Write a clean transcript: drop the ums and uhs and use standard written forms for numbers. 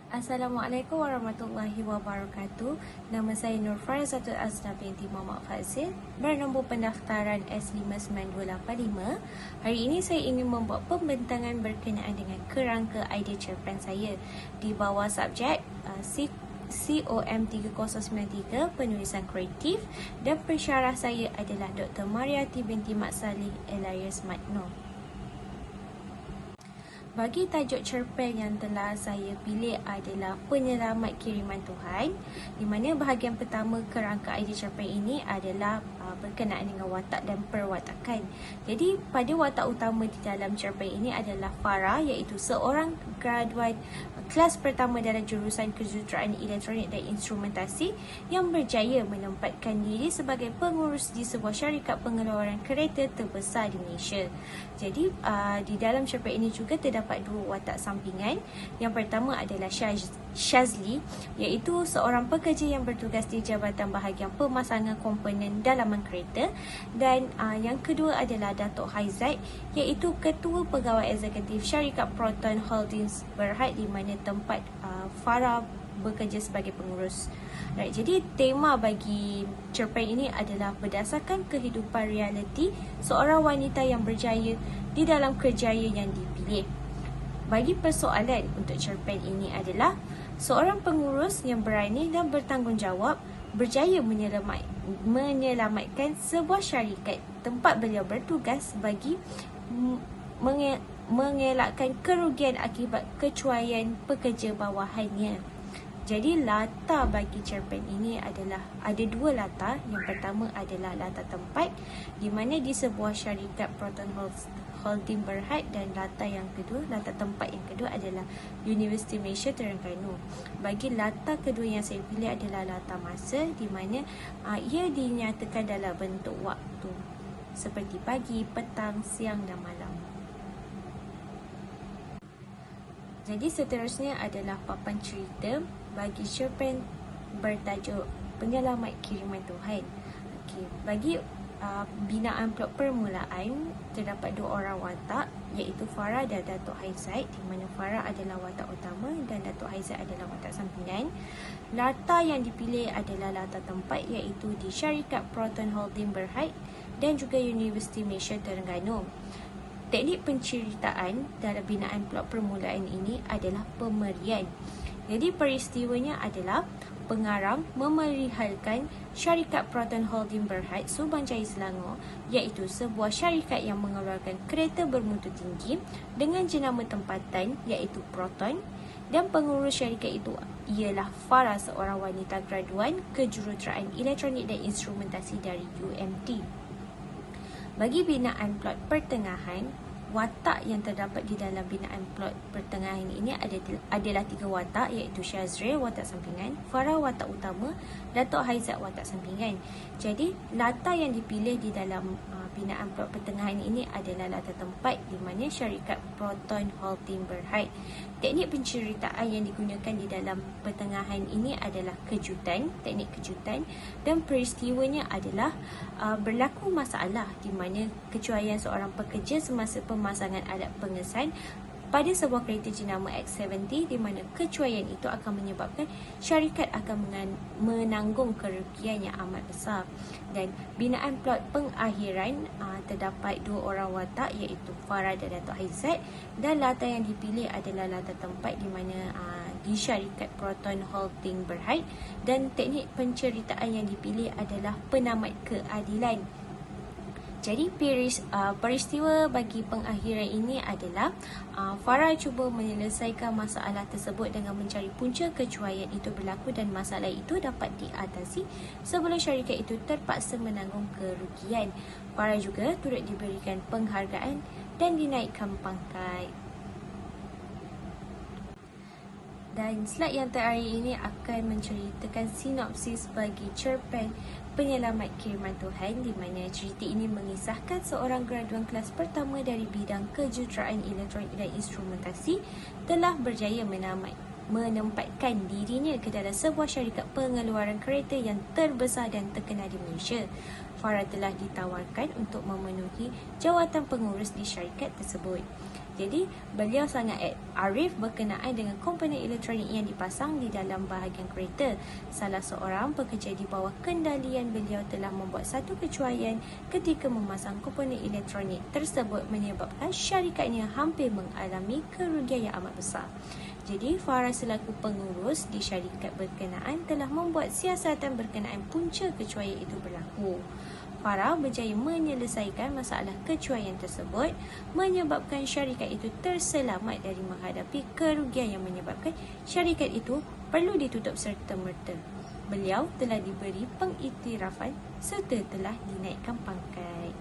Assalamualaikum warahmatullahi wabarakatuh. Nama saya Nur Farazatul Azna binti Muhammad Fazil, bernombor pendaftaran S59285. Hari ini saya ingin membuat pembentangan berkenaan dengan kerangka idea cerpen saya di bawah subjek COM 3093 penulisan kreatif, dan pensyarah saya adalah Dr. Mariati binti Mat Saleh Elias Matno. Bagi tajuk cerpen yang telah saya pilih adalah Penyelamat Kiriman Tuhan, di mana bahagian pertama kerangka idea cerpen ini adalah berkenaan dengan watak dan perwatakan. Jadi pada watak utama di dalam cerpen ini adalah Farah, iaitu seorang graduan kelas pertama dalam jurusan Kejuruteraan Elektronik dan Instrumentasi yang berjaya menempatkan diri sebagai pengurus di sebuah syarikat pengeluaran kereta terbesar di Malaysia. Jadi di dalam cerpen ini juga terdapat dua watak sampingan. Yang pertama adalah Shazli, iaitu seorang pekerja yang bertugas di Jabatan Bahagian Pemasangan Komponen Dalaman Kereta, dan yang kedua adalah Datuk Haizat, iaitu Ketua Pegawai Eksekutif Syarikat Proton Holdings Berhad, di mana tempat Farah bekerja sebagai pengurus. Right, jadi tema bagi cerpen ini adalah berdasarkan kehidupan realiti seorang wanita yang berjaya di dalam kerjaya yang dipilih. Bagi persoalan untuk cerpen ini adalah seorang pengurus yang berani dan bertanggungjawab berjaya menyelamatkan sebuah syarikat tempat beliau bertugas bagi mengelakkan kerugian akibat kecuaian pekerja bawahannya. Jadi latar bagi cerpen ini adalah ada dua latar. Yang pertama adalah latar tempat, di mana di sebuah syarikat Proton Holding Berhad, dan latar tempat yang kedua adalah Universiti Malaysia Terengganu. Bagi latar kedua yang saya pilih adalah latar masa, di mana ia dinyatakan dalam bentuk waktu seperti pagi, petang, siang dan malam. Jadi seterusnya adalah papan cerita bagi cerpen bertajuk Penyelamat Kiriman Tuhan. Bagi binaan plot permulaan, terdapat dua orang watak, iaitu Farah dan Datuk Haizat, di mana Farah adalah watak utama dan Datuk Haizat adalah watak sampingan. Latar yang dipilih adalah latar tempat, iaitu di syarikat Proton Holding Berhad dan juga Universiti Malaysia Terengganu. Teknik penceritaan dalam binaan plot permulaan ini adalah pemerian. Jadi peristiwanya adalah pengarang memerihalkan syarikat Proton Holding Berhad, Subang Jaya, Selangor, iaitu sebuah syarikat yang mengeluarkan kereta bermutu tinggi dengan jenama tempatan iaitu Proton, dan pengurus syarikat itu ialah Farah, seorang wanita graduan Kejuruteraan Elektronik dan Instrumentasi dari UMT. Bagi binaan plot pertengahan, watak yang terdapat di dalam binaan plot pertengahan ini adalah tiga watak, iaitu Shazril watak sampingan, Farah watak utama, Datuk Haizat watak sampingan. Jadi latar yang dipilih di dalam binaan plot pertengahan ini adalah latar tempat, di mana syarikat Proton Holding Berhad. Teknik penceritaan yang digunakan di dalam pertengahan ini adalah teknik kejutan, dan peristiwanya adalah berlaku masalah di mana kecuaian seorang pekerja semasa pemasangan alat pengesan pada sebuah kereta jenama X70, di mana kecuaian itu akan menyebabkan syarikat akan menanggung kerugian yang amat besar. Dan binaan plot pengakhiran terdapat dua orang watak, iaitu Farah dan Datuk Haizat, dan latar yang dipilih adalah latar tempat, di mana di syarikat Proton Holding Berhad, dan teknik penceritaan yang dipilih adalah penamat keadilan. Jadi peristiwa bagi pengakhiran ini adalah Farah cuba menyelesaikan masalah tersebut dengan mencari punca kecuaian itu berlaku, dan masalah itu dapat diatasi sebelum syarikat itu terpaksa menanggung kerugian. Farah juga turut diberikan penghargaan dan dinaikkan pangkat. Dan slide yang terakhir ini akan menceritakan sinopsis bagi cerpen Penyelamat Kiriman Tuhan, di mana cerita ini mengisahkan seorang graduan kelas pertama dari bidang Kejuruteraan Elektronik dan Instrumentasi telah berjaya menempatkan dirinya ke dalam sebuah syarikat pengeluaran kereta yang terbesar dan terkenal di Malaysia. Farah telah ditawarkan untuk memenuhi jawatan pengurus di syarikat tersebut. Jadi, beliau sangat arif berkenaan dengan komponen elektronik yang dipasang di dalam bahagian kereta. Salah seorang pekerja di bawah kendalian beliau telah membuat satu kecuaian ketika memasang komponen elektronik tersebut menyebabkan syarikatnya hampir mengalami kerugian yang amat besar. Jadi, Farah selaku pengurus di syarikat berkenaan telah membuat siasatan berkenaan punca kecuaian itu berlaku. Farah berjaya menyelesaikan masalah kecuaian tersebut, menyebabkan syarikat itu terselamat dari menghadapi kerugian yang menyebabkan syarikat itu perlu ditutup serta-merta. Beliau telah diberi pengiktirafan serta telah dinaikkan pangkat.